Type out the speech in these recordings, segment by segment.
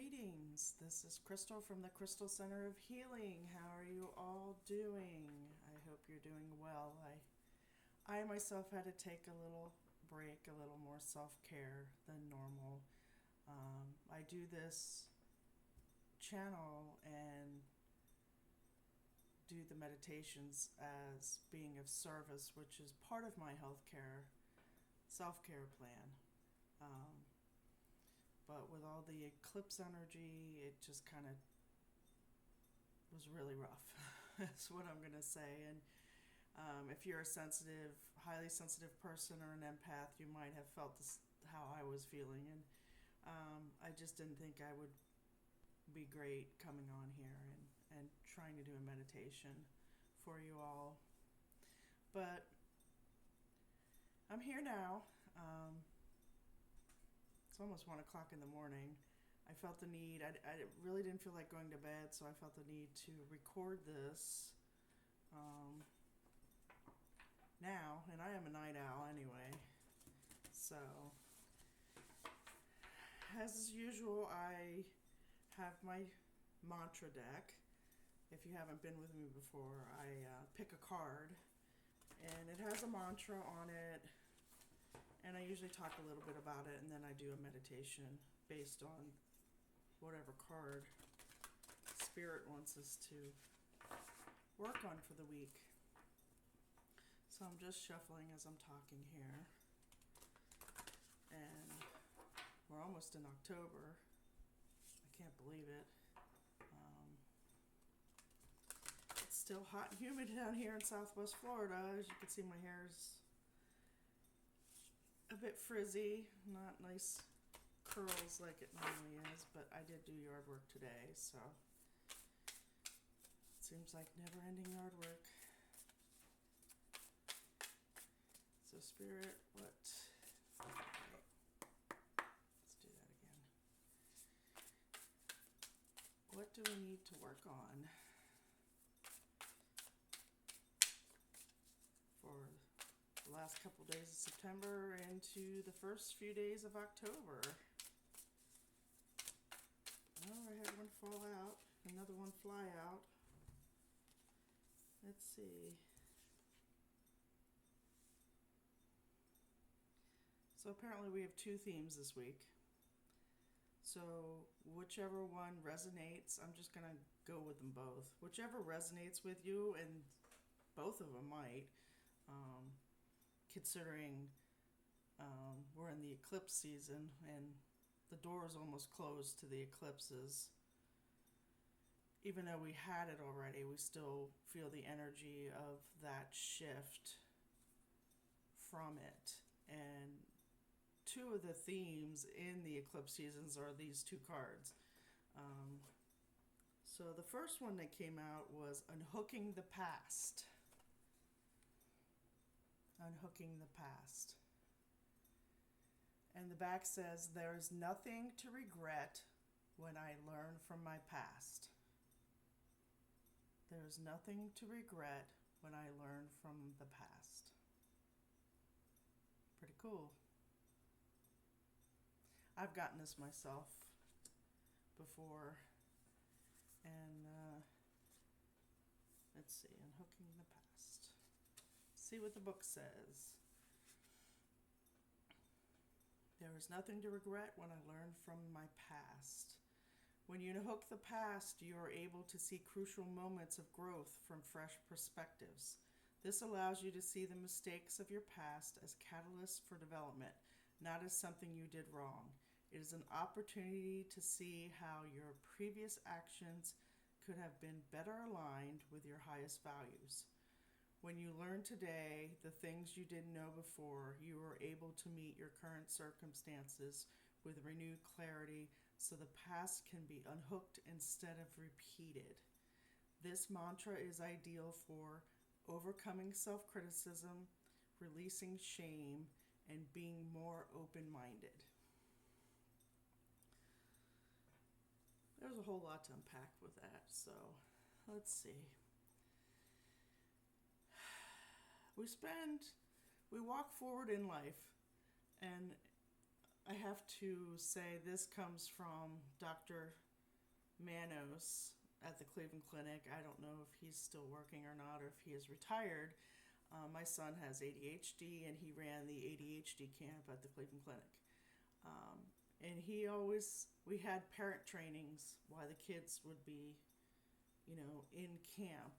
Greetings. This is Crystal from the Crystal Center of Healing. How are you all doing? I hope you're doing well. I myself had to take a little break, a little more self-care than normal. I do this channel and do the meditations as being of service, which is part of my healthcare self-care plan. Um, but with all the eclipse energy, it just kind of was really rough. That's what I'm going to say. And if you're a sensitive, highly sensitive person or an empath, you might have felt this, how I was feeling. And I just didn't think I would be great coming on here and trying to do a meditation for you all. But I'm here now. It's almost 1 o'clock in the morning. I felt the need, I really didn't feel like going to bed, so I felt the need to record this now, and I am a night owl anyway. So, as usual, I have my mantra deck. If you haven't been with me before, I pick a card, and it has a mantra on it, and I usually talk a little bit about it, and then I do a meditation based on whatever card Spirit wants us to work on for the week. So I'm just shuffling as I'm talking here. And we're almost in October. I can't believe it. It's still hot and humid down here in Southwest Florida. As you can see, my hair's a bit frizzy, not nice curls like it normally is, but I did do yard work today, so it seems like never-ending yard work. So Spirit, let's do that again. What do we need to work on for the last couple days of September into the first few days of October? Oh, I had one fall out, another one fly out. Let's see. So apparently we have 2 themes this week. So whichever one resonates, I'm just going to go with them both. Whichever resonates with you, and both of them might, considering we're in the eclipse season and the door is almost closed to the eclipses. Even though we had it already, we still feel the energy of that shift from it. And 2 of the themes in the eclipse seasons are these 2 cards. So the first one that came out was Unhooking the Past. Unhooking the Past. And the back says, there is nothing to regret when I learn from my past. There is nothing to regret when I learn from the past. Pretty cool. I've gotten this myself before. And let's see, Unhooking the Past. See what the book says. There is nothing to regret when I learn from my past. When you unhook the past, you are able to see crucial moments of growth from fresh perspectives. This allows you to see the mistakes of your past as catalysts for development, not as something you did wrong. It is an opportunity to see how your previous actions could have been better aligned with your highest values. When you learn today the things you didn't know before, you are able to meet your current circumstances with renewed clarity, so the past can be unhooked instead of repeated. This mantra is ideal for overcoming self-criticism, releasing shame, and being more open-minded. There's a whole lot to unpack with that, so let's see. We walk forward in life, and I have to say this comes from Dr. Manos at the Cleveland Clinic. I don't know if he's still working or not, or if he is retired. My son has ADHD, and he ran the ADHD camp at the Cleveland Clinic. Um, and we had parent trainings while the kids would be, in camp.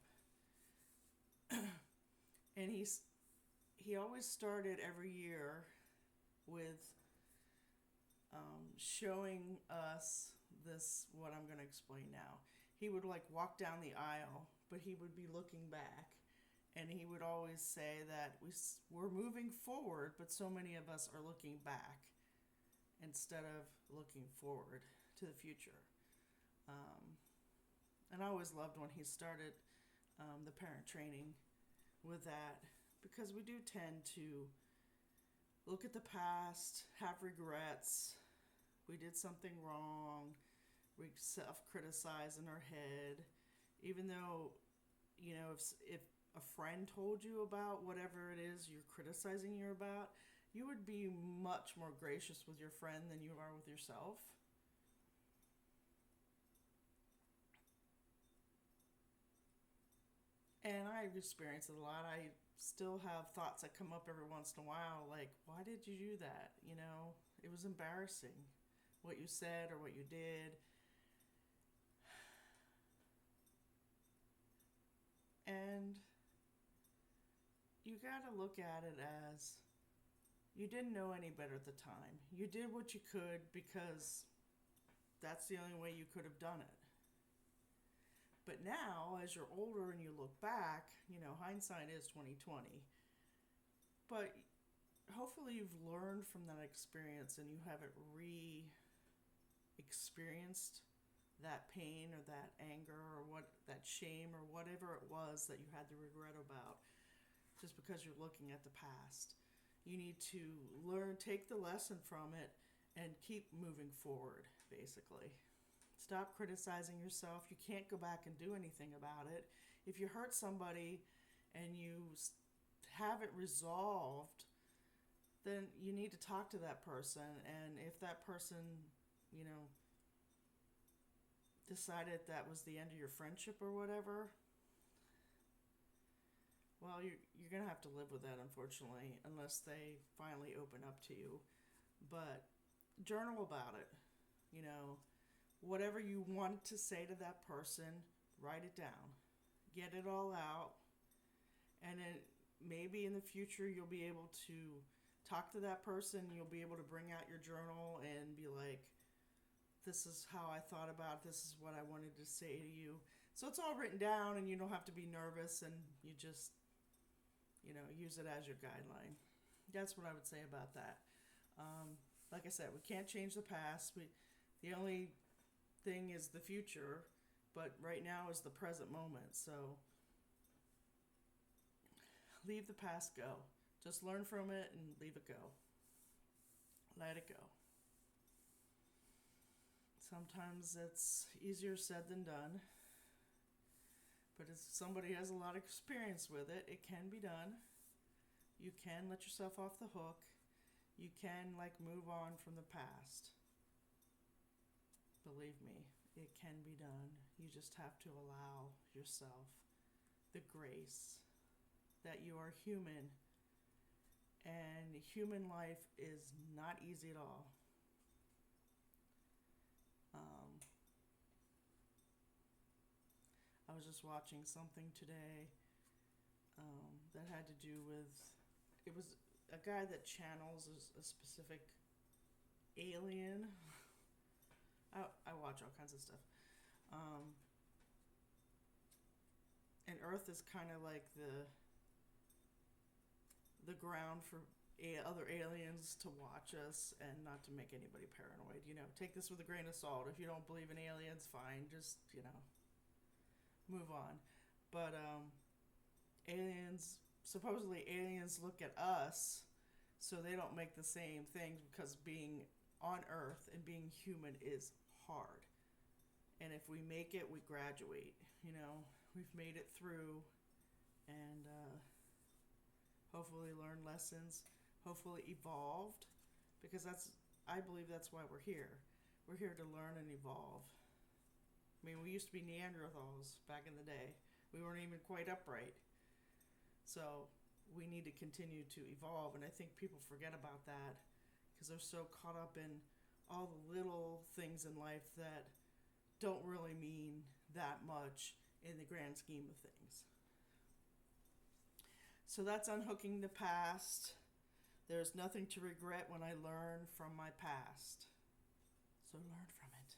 And he always started every year with showing us this, what I'm going to explain now. He would like walk down the aisle, but he would be looking back. And he would always say that we're moving forward, but so many of us are looking back instead of looking forward to the future. And I always loved when he started the parent training with that, because we do tend to look at the past, have regrets. We did something wrong. We self-criticize in our head. Even though, if a friend told you about whatever it is you're criticizing you about, you would be much more gracious with your friend than you are with yourself. And I've experienced it a lot. I still have thoughts that come up every once in a while, like, why did you do that? It was embarrassing what you said or what you did. And you got to look at it as you didn't know any better at the time. You did what you could because that's the only way you could have done it. But now, as you're older and you look back, hindsight is 2020. But hopefully you've learned from that experience and you haven't experienced that pain or that anger or that shame or whatever it was that you had the regret about just because you're looking at the past. You need to take the lesson from it and keep moving forward, basically. Stop criticizing yourself. You can't go back and do anything about it. If you hurt somebody and you have it resolved, then you need to talk to that person. And if that person, decided that was the end of your friendship or whatever, well, you're going to have to live with that, unfortunately, unless they finally open up to you. But journal about it. Whatever you want to say to that person, write it down. Get it all out. And then maybe in the future you'll be able to talk to that person. You'll be able to bring out your journal and be like, this is how I thought about it. This is what I wanted to say to you. So it's all written down and you don't have to be nervous, and you just, use it as your guideline. That's what I would say about that. Like I said, we can't change the past. The only thing is the future, but right now is the present moment. So leave the past go. Just learn from it and leave it go. Let it go. Sometimes it's easier said than done, but if somebody has a lot of experience with it, it can be done. You can let yourself off the hook. You can move on from the past. Believe me, it can be done. You just have to allow yourself the grace that you are human, and human life is not easy at all. I was just watching something today that had to do with, it was a guy that channels a specific alien. I watch all kinds of stuff. And Earth is kind of like the ground for other aliens to watch us, and not to make anybody paranoid. Take this with a grain of salt. If you don't believe in aliens, fine. Just, move on. But supposedly aliens look at us so they don't make the same things, because being on Earth and being human is hard. And if we make it, we graduate. We've made it through, and hopefully learned lessons, hopefully evolved, because that's I believe that's why we're here. We're here to learn and evolve. I mean, we used to be Neanderthals back in the day. We weren't even quite upright. So we need to continue to evolve. And I think people forget about that because they're so caught up in all the little things in life that don't really mean that much in the grand scheme of things. So that's unhooking the past. There's nothing to regret when I learn from my past. So learn from it.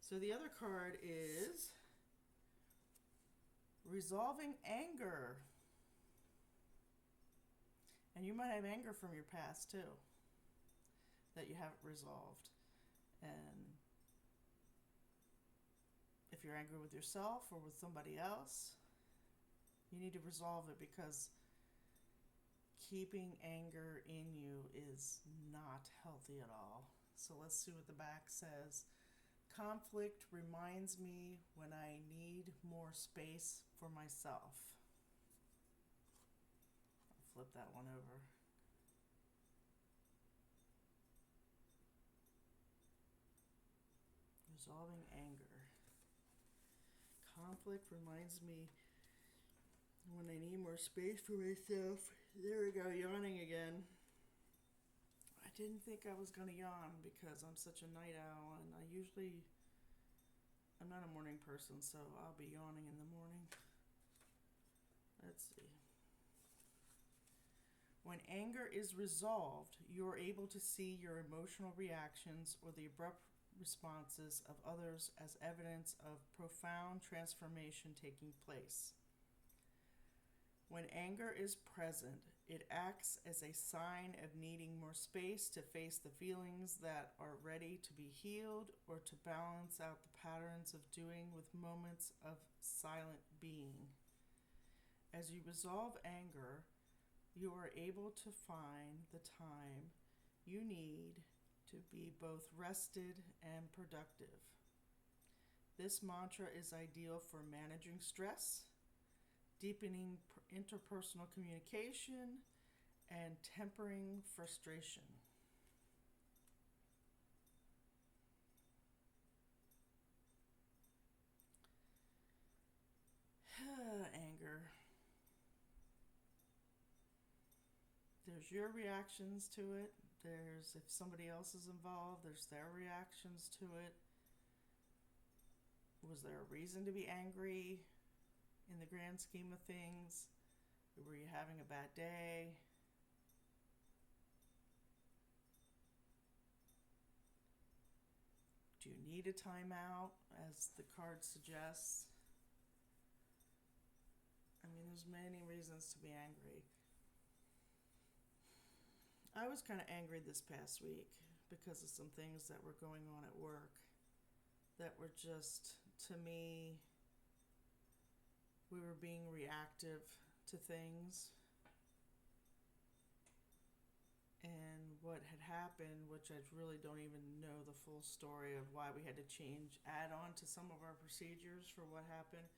So the other card is resolving anger. And you might have anger from your past too that you haven't resolved. And if you're angry with yourself or with somebody else, you need to resolve it, because keeping anger in you is not healthy at all. So let's see what the back says. Conflict reminds me when I need more space for myself. I'll flip that one over. Resolving anger. Conflict reminds me when I need more space for myself. There we go, yawning again. I didn't think I was going to yawn because I'm such a night owl, and I'm not a morning person, so I'll be yawning in the morning. Let's see. When anger is resolved, you are able to see your emotional reactions or the abrupt responses of others as evidence of profound transformation taking place. When anger is present, it acts as a sign of needing more space to face the feelings that are ready to be healed, or to balance out the patterns of doing with moments of silent being. As you resolve anger, you are able to find the time you need to be both rested and productive. This mantra is ideal for managing stress, deepening interpersonal communication, and tempering frustration. Anger. There's your reactions to it. There's, if somebody else is involved, there's their reactions to it. Was there a reason to be angry in the grand scheme of things? Were you having a bad day? Do you need a timeout, as the card suggests? I mean, there's many reasons to be angry. I was kind of angry this past week because of some things that were going on at work that were just, to me, we were being reactive to things. And what had happened, which I really don't even know the full story of why we had to add on to some of our procedures for what happened.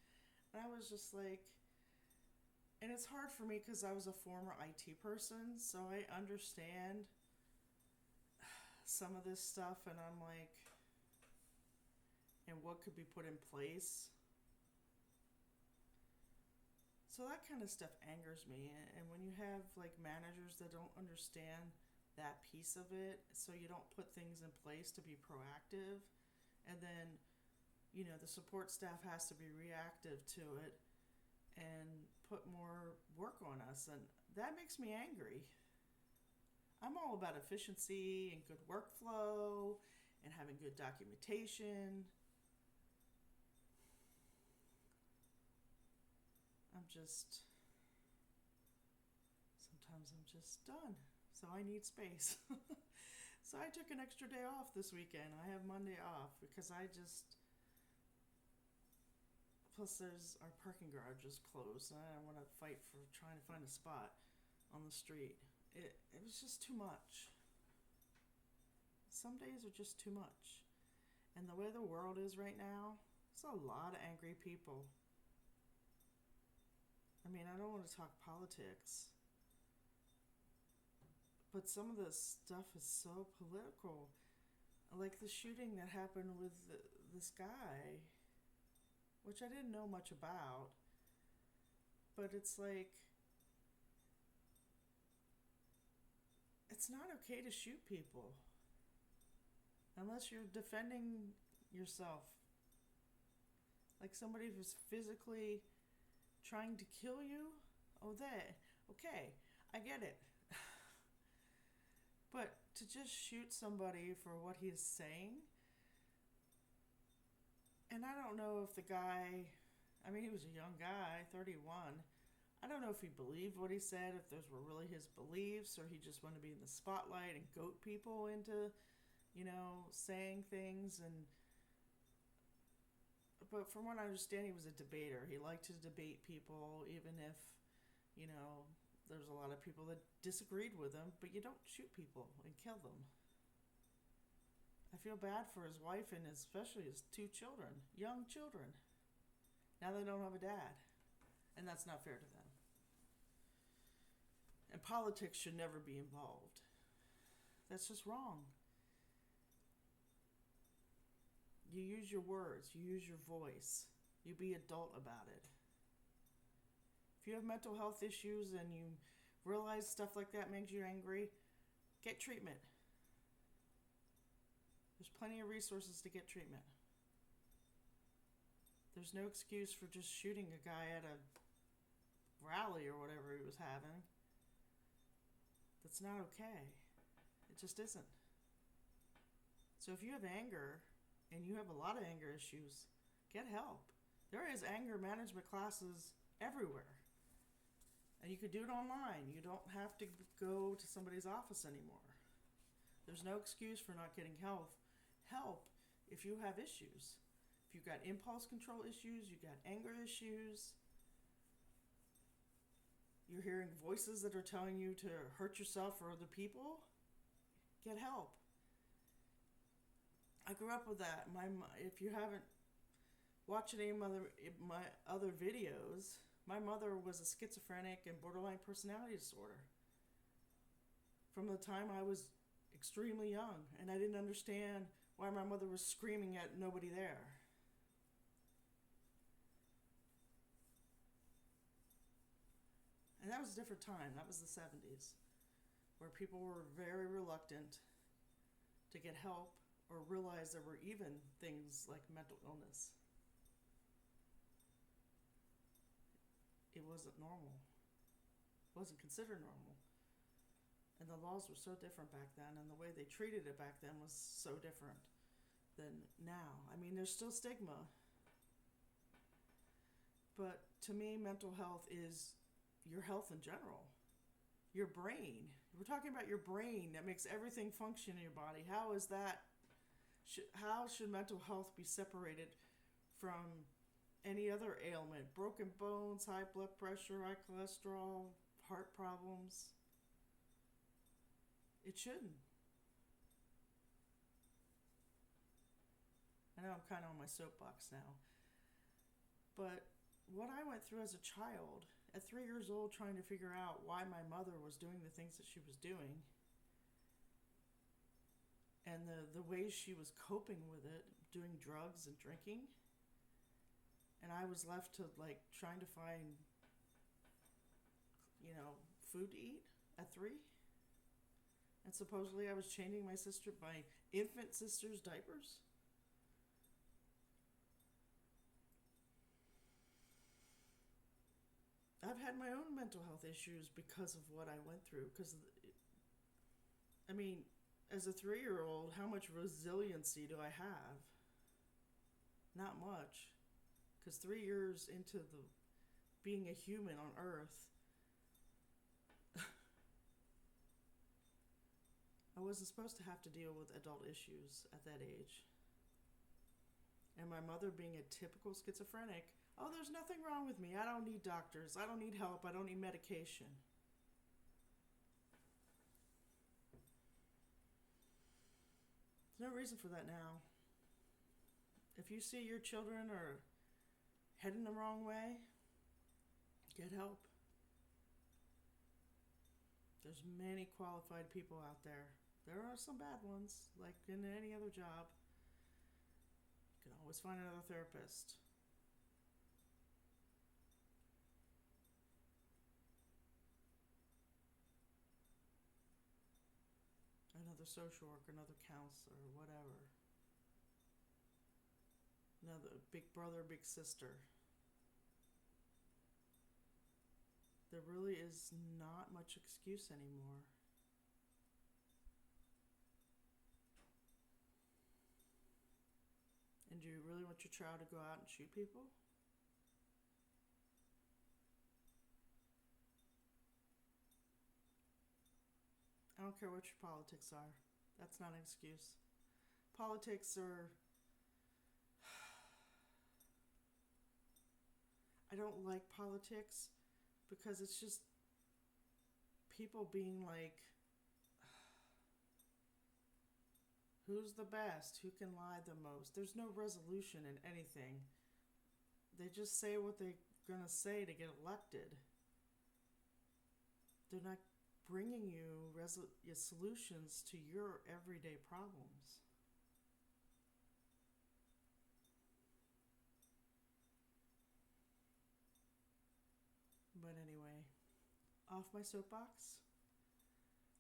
And I was just like, and it's hard for me because I was a former IT person, so I understand some of this stuff, and I'm like, and what could be put in place. So that kind of stuff angers me. And when you have like managers that don't understand that piece of it, so you don't put things in place to be proactive, and then, you know, the support staff has to be reactive to it and put more work on us, and that makes me angry. I'm all about efficiency and good workflow and having good documentation. Sometimes I'm just done. So I need space. So I took an extra day off this weekend. I have Monday off because plus there's our parking garage is closed, and I don't want to fight for trying to find a spot on the street. It was just too much. Some days are just too much. And the way the world is right now, there's a lot of angry people. I mean, I don't want to talk politics, But some of this stuff is so political. Like the shooting that happened with this guy, which I didn't know much about. But it's like, it's not okay to shoot people unless you're defending yourself. Like somebody who's physically trying to kill you. Okay, I get it. But to just shoot somebody for what he's saying, and I don't know if the guy, I mean, he was a young guy, 31. I don't know if he believed what he said, if those were really his beliefs, or he just wanted to be in the spotlight and goat people into, saying things. But from what I understand, he was a debater. He liked to debate people, even if, there's a lot of people that disagreed with him, but you don't shoot people and kill them. I feel bad for his wife and especially his 2 children, young children. Now they don't have a dad, and that's not fair to them. And politics should never be involved. That's just wrong. You use your words, you use your voice, you be adult about it. If you have mental health issues and you realize stuff like that makes you angry, get treatment. There's plenty of resources to get treatment. There's no excuse for just shooting a guy at a rally or whatever he was having. That's not okay. It just isn't. So if you have anger, and you have a lot of anger issues, get help. There is anger management classes everywhere. And you could do it online. You don't have to go to somebody's office anymore. There's no excuse for not getting help if you have issues. If you've got impulse control issues, you've got anger issues, you're hearing voices that are telling you to hurt yourself or other people, get help. I grew up with that. If you haven't watched any of my other videos, my mother was a schizophrenic and borderline personality disorder from the time I was extremely young, and I didn't understand why my mother was screaming at nobody there. And that was a different time. That was the 70s, where people were very reluctant to get help or realize there were even things like mental illness. It wasn't normal. It wasn't considered normal. And the laws were so different back then, and the way they treated it back then was so different than now. I mean, there's still stigma. But to me, mental health is your health in general. Your brain. We're talking about your brain that makes everything function in your body. How is that? How should mental health be separated from any other ailment? Broken bones, high blood pressure, high cholesterol, heart problems. It shouldn't. I know I'm kind of on my soapbox now. But what I went through as a child, at 3 years old, trying to figure out why my mother was doing the things that she was doing, and the ways she was coping with it, doing drugs and drinking, and I was left to trying to find, food to eat at 3. And supposedly I was changing my infant sister's diapers. I've had my own mental health issues because of what I went through. As a 3-year-old, how much resiliency do I have? Not much. Because 3 years into being a human on Earth, I wasn't supposed to have to deal with adult issues at that age. And my mother being a typical schizophrenic, oh, there's nothing wrong with me. I don't need doctors. I don't need help. I don't need medication. There's no reason for that now. If you see your children are heading the wrong way, get help. There's many qualified people out there. There are some bad ones, like in any other job. You can always find another therapist. Another social worker, another counselor, whatever. Another big brother, big sister. There really is not much excuse anymore. And do you really want your child to go out and shoot people? I don't care what your politics are. That's not an excuse. Politics are. I don't like politics because it's just people being like, who's the best? Who can lie the most? There's no resolution in anything. They just say what they're going to say to get elected. They're not bringing you solutions to your everyday problems. But anyway, off my soapbox.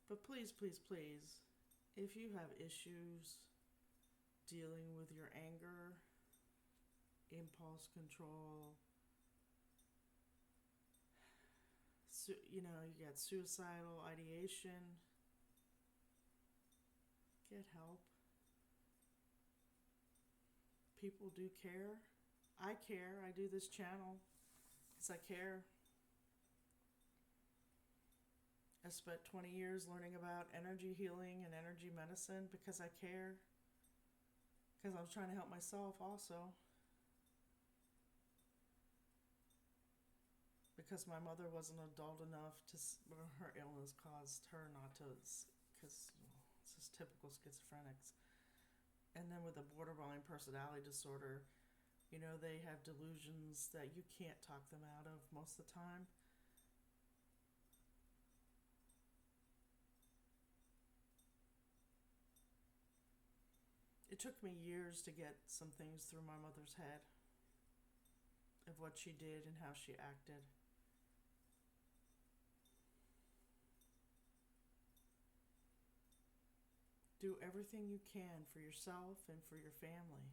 But please, please, please, if you have issues dealing with your anger, impulse control, you got suicidal ideation, get help. People do care. I care. I do this channel because I care. I spent 20 years learning about energy healing and energy medicine because I care. Because I was trying to help myself also. Because my mother wasn't adult enough to, her illness caused her not to, because it's just typical schizophrenics. And then with a borderline personality disorder, they have delusions that you can't talk them out of most of the time. It took me years to get some things through my mother's head of what she did and how she acted. Do everything you can for yourself and for your family.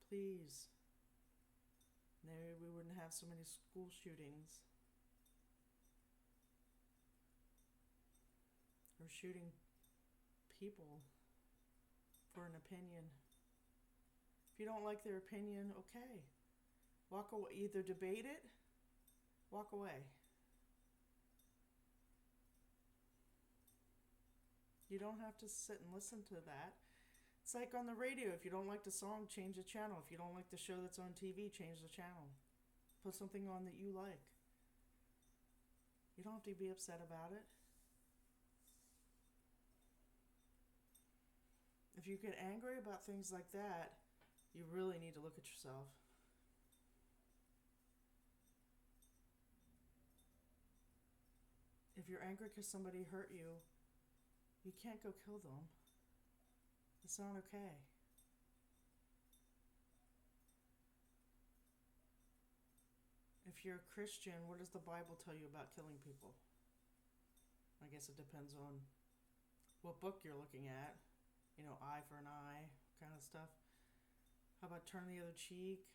Please. Maybe we wouldn't have so many school shootings. Or shooting people for an opinion. If you don't like their opinion, okay. Walk away. Either debate it, walk away. You don't have to sit and listen to that. It's like on the radio. If you don't like the song, change the channel. If you don't like the show that's on TV, change the channel. Put something on that you like. You don't have to be upset about it. If you get angry about things like that, you really need to look at yourself. If you're angry because somebody hurt you, you can't go kill them. It's not okay. If you're a Christian, what does the Bible tell you about killing people? I guess it depends on what book you're looking at. Eye for an eye kind of stuff. How about turn the other cheek?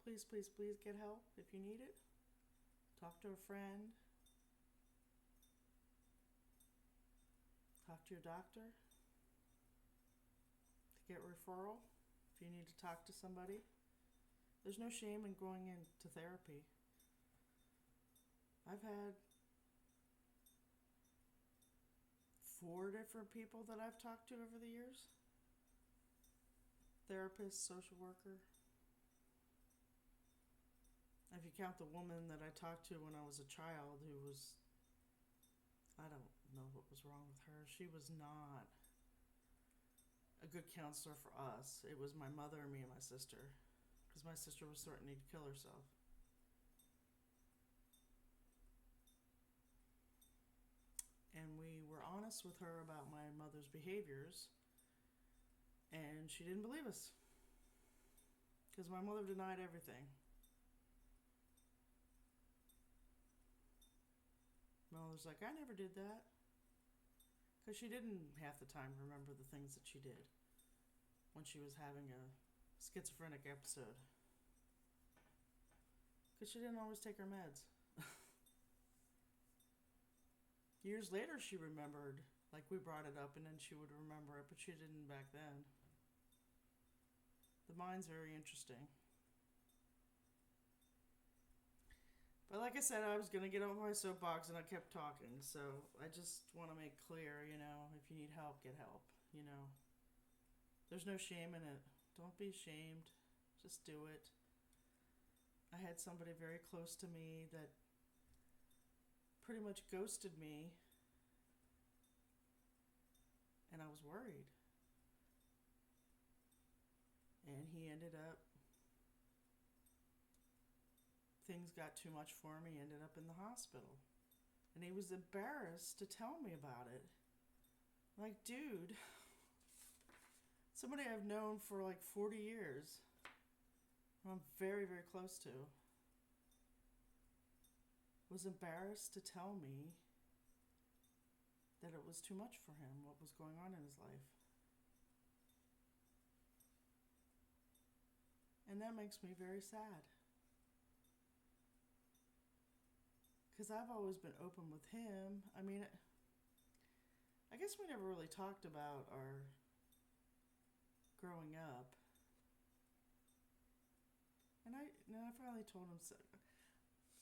Please, please, please get help if you need it. Talk to a friend. Talk to your doctor. To get referral if you need to talk to somebody. There's no shame in going into therapy. I've had 4 different people that I've talked to over the years. Therapist, social worker. If you count the woman that I talked to when I was a child who was, I don't know what was wrong with her. She was not a good counselor for us. It was my mother, me, and my sister. Because my sister was threatening to kill herself. And we were honest with her about my mother's behaviors. And she didn't believe us. Because my mother denied everything. My mother's like, I never did that. Because she didn't half the time remember the things that she did when she was having a schizophrenic episode. Because she didn't always take her meds. Years later, she remembered, like we brought it up, and then she would remember it, but she didn't back then. The mind's very interesting. But like I said, I was going to get off my soapbox, and I kept talking, so I just want to make clear, if you need help, get help, There's no shame in it. Don't be ashamed. Just do it. I had somebody very close to me that pretty much ghosted me, and I was worried. And he ended up, things got too much for him. He ended up in the hospital. And he was embarrassed to tell me about it. Like, dude, somebody I've known for like 40 years, I'm very, very close to, was embarrassed to tell me that it was too much for him, what was going on in his life. And that makes me very sad. Because I've always been open with him. I mean, I guess we never really talked about our growing up. And I finally told him, so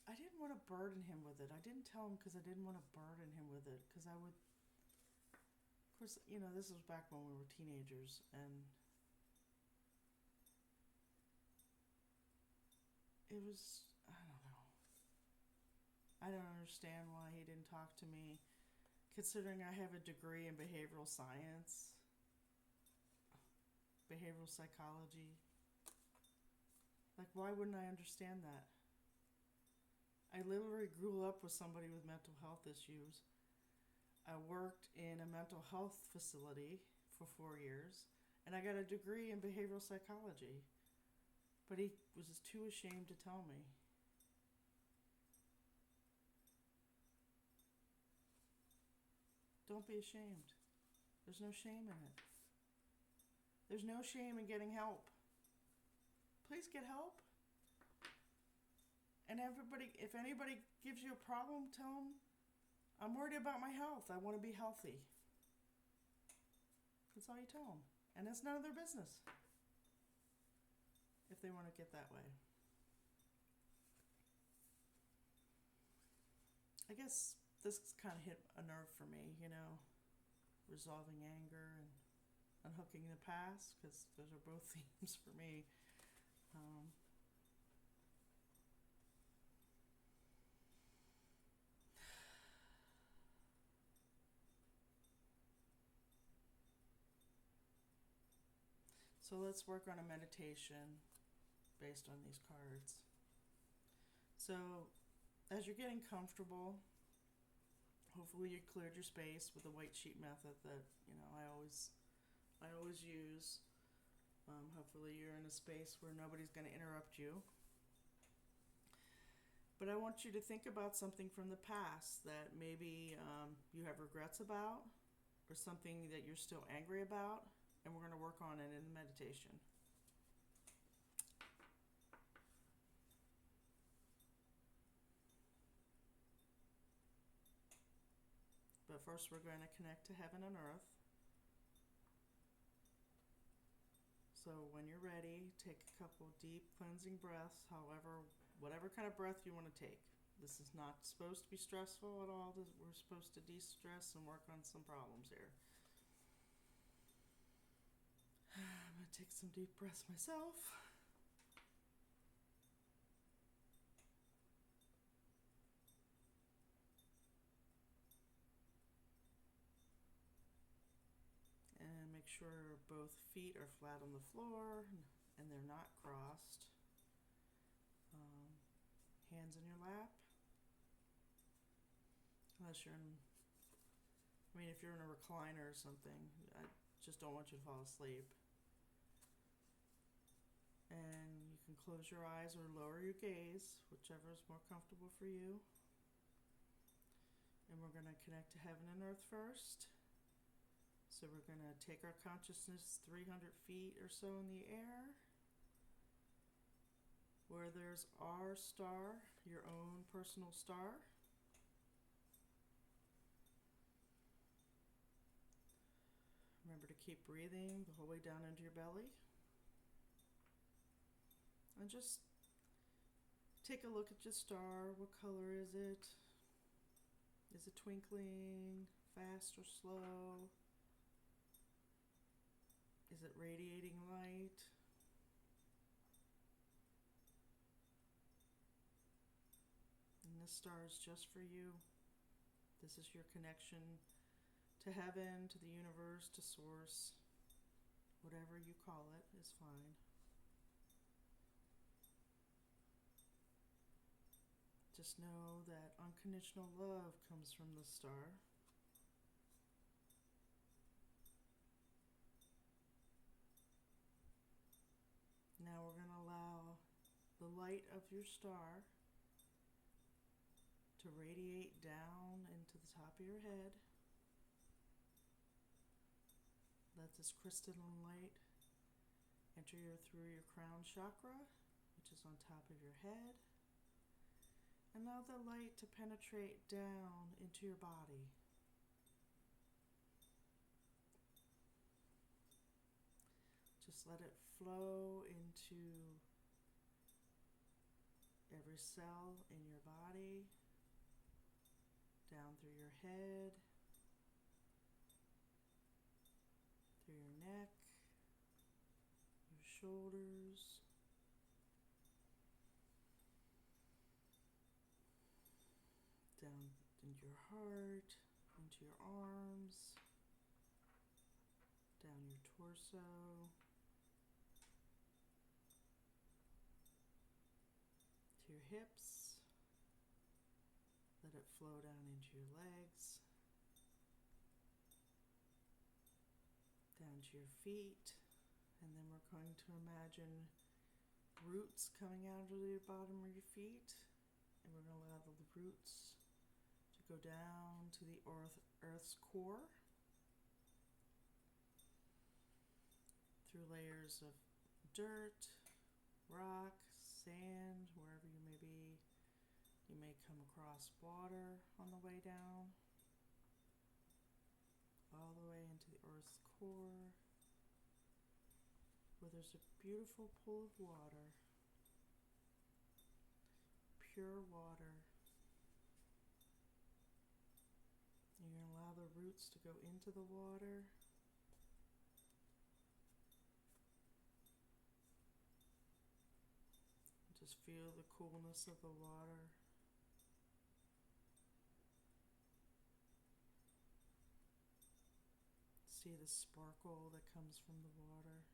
I didn't want to burden him with it. I didn't tell him because I didn't want to burden him with it. Because I would, of course, this was back when we were teenagers. And it was, I don't know. I don't understand why he didn't talk to me, considering I have a degree in behavioral science, behavioral psychology. Like, why wouldn't I understand that? I literally grew up with somebody with mental health issues. I worked in a mental health facility for 4 years, and I got a degree in behavioral psychology. But he was just too ashamed to tell me. Don't be ashamed. There's no shame in it. There's no shame in getting help. Please get help. And if anybody gives you a problem, tell them, I'm worried about my health. I want to be healthy. That's all you tell them. And it's none of their business if they want to get that way. I guess this kind of hit a nerve for me, resolving anger and unhooking the past, because those are both themes for me. So let's work on a meditation based on these cards. So as you're getting comfortable, hopefully you cleared your space with the white sheet method that I always use. Hopefully you're in a space where nobody's going to interrupt you. But I want you to think about something from the past that maybe you have regrets about, or something that you're still angry about, and we're going to work on it in meditation. But first we're going to connect to heaven and earth. So when you're ready, take a couple deep cleansing breaths, whatever kind of breath you want to take. This is not supposed to be stressful at all. We're supposed to de-stress and work on some problems here. I'm going to take some deep breaths myself. Make sure both feet are flat on the floor and they're not crossed. Hands in your lap. Unless you're in, if you're in a recliner or something, I just don't want you to fall asleep. And you can close your eyes or lower your gaze, whichever is more comfortable for you. And we're going to connect to heaven and earth first. So we're going to take our consciousness 300 feet or so in the air, where there's our star, your own personal star. Remember to keep breathing the whole way down into your belly. And just take a look at your star. What color is it? Is it twinkling, fast or slow? Is it radiating light? And this star is just for you. This is your connection to heaven, to the universe, to source. Whatever you call it is fine. Just know that unconditional love comes from the star. Now we're going to allow the light of your star to radiate down into the top of your head. Let this crystalline light enter through your crown chakra, which is on top of your head. And allow the light to penetrate down into your body. Just let it flow into every cell in your body, down through your head, through your neck, your shoulders, down into your heart, into your arms, down your torso, to your hips. Let it flow down into your legs, down to your feet, and then we're going to imagine roots coming out of the bottom of your feet, and we're going to allow the roots to go down to the earth's core through layers of dirt, rock, sand, wherever you may be. You may come across water on the way down, all the way into the earth's core, where there's a beautiful pool of water, pure water. You're going to allow the roots to go into the water. Just feel the coolness of the water. See the sparkle that comes from the water.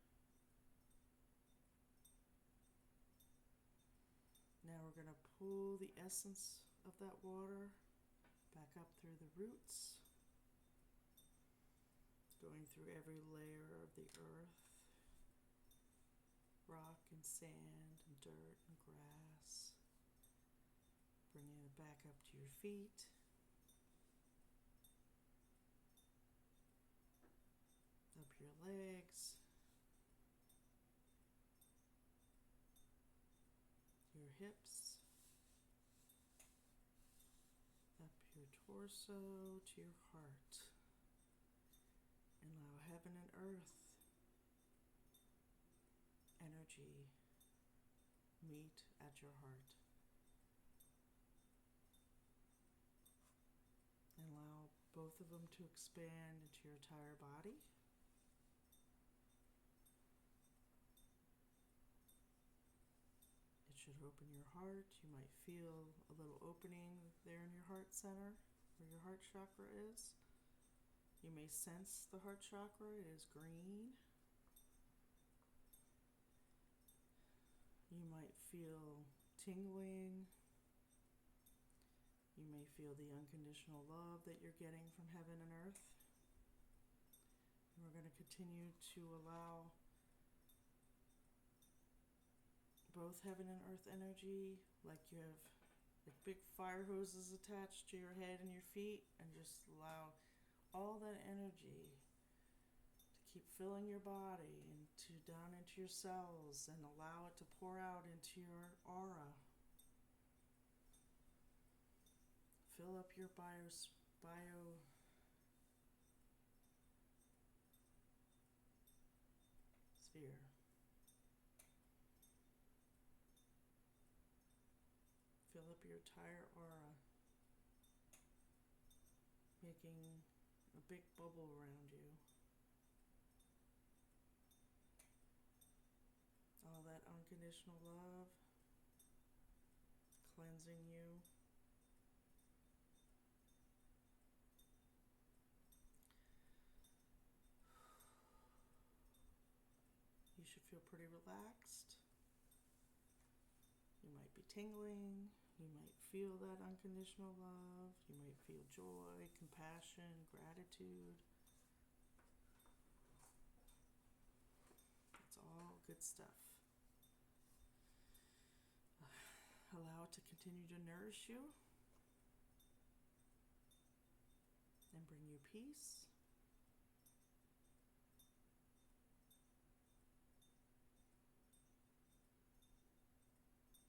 Now we're going to pull the essence of that water back up through the roots, going through every layer of the earth, rock and sand and dirt and grass, bringing it back up to your feet, up your legs, your hips, up your torso to your heart, and allow heaven and earth energy meet at your heart. And allow both of them to expand into your entire body. It should open your heart. You might feel a little opening there in your heart center, where your heart chakra is. You may sense the heart chakra, it is green. You might feel tingling. You may feel the unconditional love that you're getting from heaven and earth. And we're going to continue to allow both heaven and earth energy, like you have like big fire hoses attached to your head and your feet, and just allow all that energy to keep filling your body into down into your cells, and allow it to pour out into your aura. Fill up your biosphere. Fill up your entire aura, making a big bubble around you. All that unconditional love cleansing you. You should feel pretty relaxed. You might be tingling. You might feel that unconditional love. You might feel joy, compassion, gratitude. It's all good stuff. Allow it to continue to nourish you and bring you peace.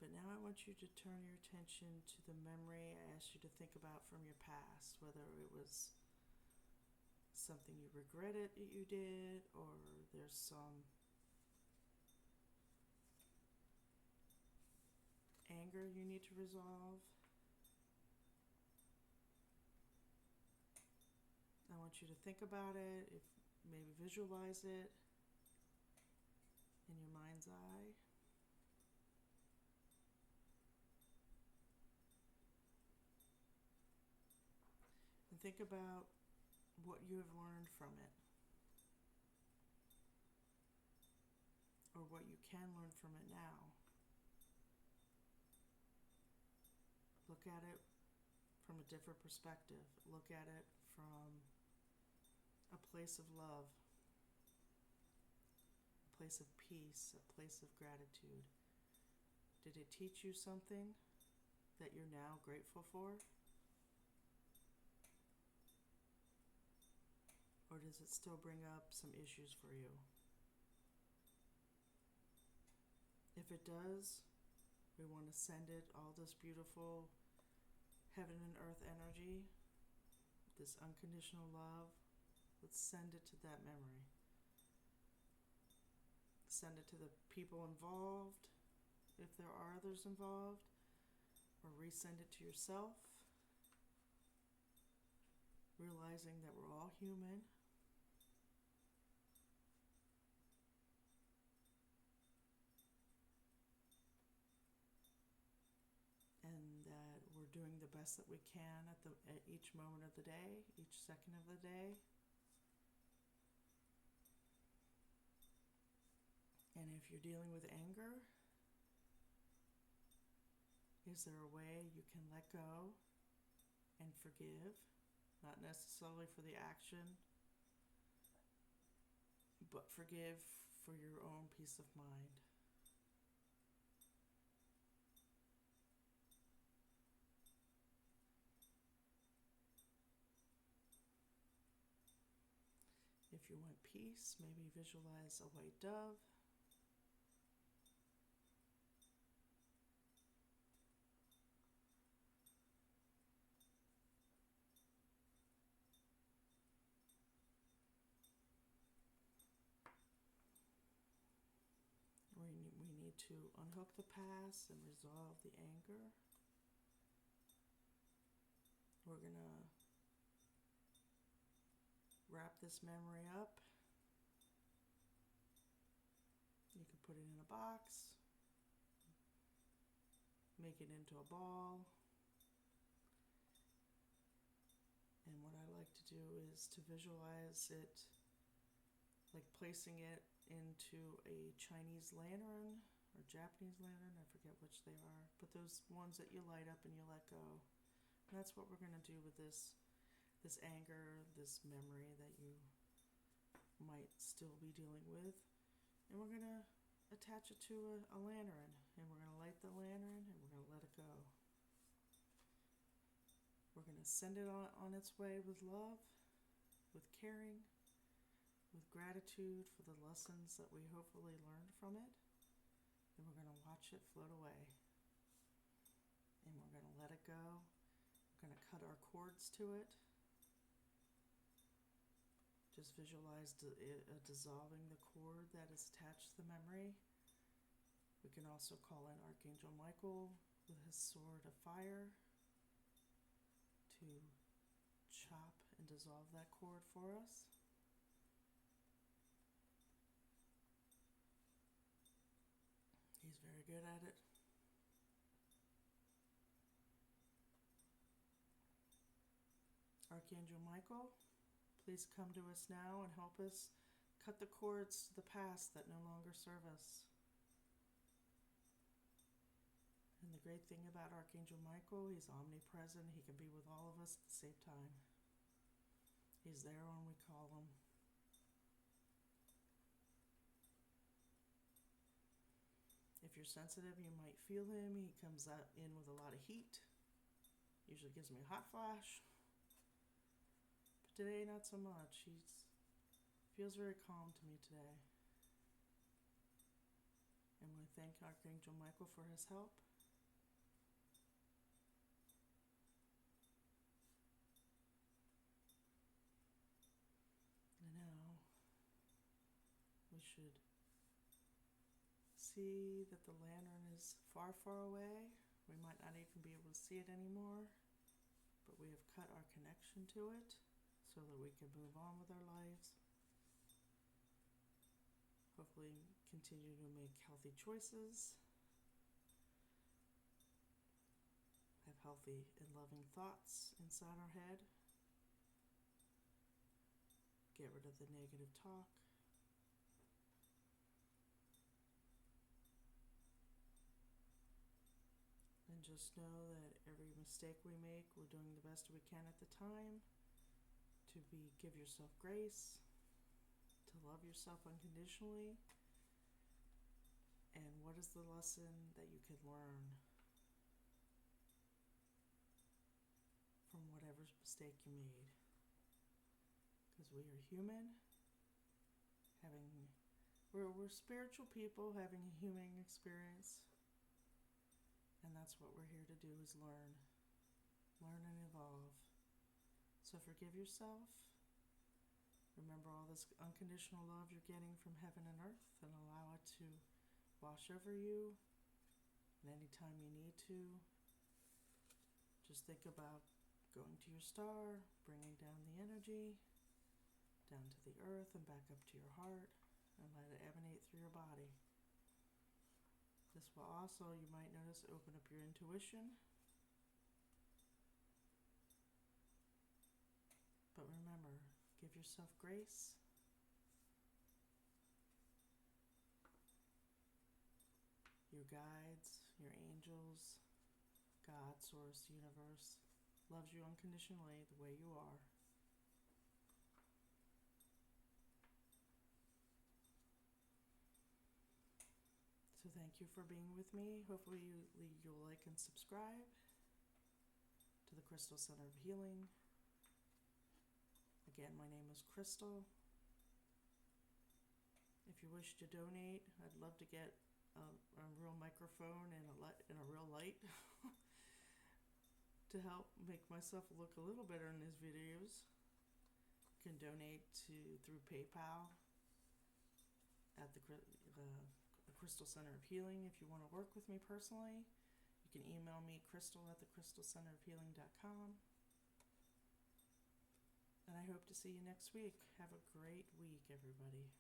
But now I want you to turn your attention to the memory I asked you to think about from your past, whether it was something you regretted that you did, or there's some anger you need to resolve. I want you to think about it, if maybe visualize it in your mind's eye. And think about what you have learned from it, or what you can learn from it now. Look at it from a different perspective. Look at it from a place of love, a place of peace, a place of gratitude. Did it teach you something that you're now grateful for? Or does it still bring up some issues for you? If it does, we want to send it all this beautiful heaven and earth energy, this unconditional love. Let's send it to that memory. Send it to the people involved, if there are others involved, or resend it to yourself, realizing that we're all human. And that we're doing the best that we can at each moment of the day, each second of the day. And if you're dealing with anger, is there a way you can let go and forgive? Not necessarily for the action, but forgive for your own peace of mind. If you want peace, maybe visualize a white dove. We need to unhook the past and resolve the anger. We're going to wrap this memory up. You can put it in a box, make it into a ball. And what I like to do is to visualize it like placing it into a Chinese lantern or Japanese lantern, I forget which they are, but those ones that you light up and you let go. And that's what we're going to do with this anger, this memory that you might still be dealing with. And we're going to attach it to a lantern, and we're going to light the lantern, and we're going to let it go. We're going to send it on its way with love, with caring, with gratitude for the lessons that we hopefully learned from it. And we're going to watch it float away. And we're going to let it go. We're going to cut our cords to it. Just visualize dissolving the cord that is attached to the memory. We can also call in Archangel Michael with his sword of fire to chop and dissolve that cord for us. He's very good at it. Archangel Michael, please come to us now and help us cut the cords to the past that no longer serve us. And the great thing about Archangel Michael, he's omnipresent. He can be with all of us at the same time. He's there when we call him. If you're sensitive, you might feel him. He comes out in with a lot of heat. Usually gives me a hot flash. But today, not so much. He feels very calm to me today. And we thank Archangel Michael for his help. And now, we should see that the lantern is far, far away. We might not even be able to see it anymore, but we have cut our connection to it so that we can move on with our lives. Hopefully continue to make healthy choices, have healthy and loving thoughts inside our head, get rid of the negative talk. And just know that every mistake we make, we're doing the best we can at the time. Give yourself grace, to love yourself unconditionally. And what is the lesson that you could learn from whatever mistake you made? Because we are human, we're spiritual people having a human experience. And that's what we're here to do, is learn and evolve. So forgive yourself. Remember all this unconditional love you're getting from heaven and earth, and allow it to wash over you. And anytime you need to, just think about going to your star, bringing down the energy, down to the earth and back up to your heart, and let it emanate through your body. This will also, you might notice, open up your intuition. But remember, give yourself grace. Your guides, your angels, God, Source, Universe, loves you unconditionally the way you are. So thank you for being with me. Hopefully you'll like and subscribe to the Crystal Center of Healing. Again, my name is Crystal. If you wish to donate, I'd love to get a real microphone and a real light to help make myself look a little better in these videos. You can donate through PayPal at the Crystal Center of Healing. If you want to work with me personally, you can email me crystal@thecrystalcenterofhealing.com. And I hope to see you next week. Have a great week, everybody.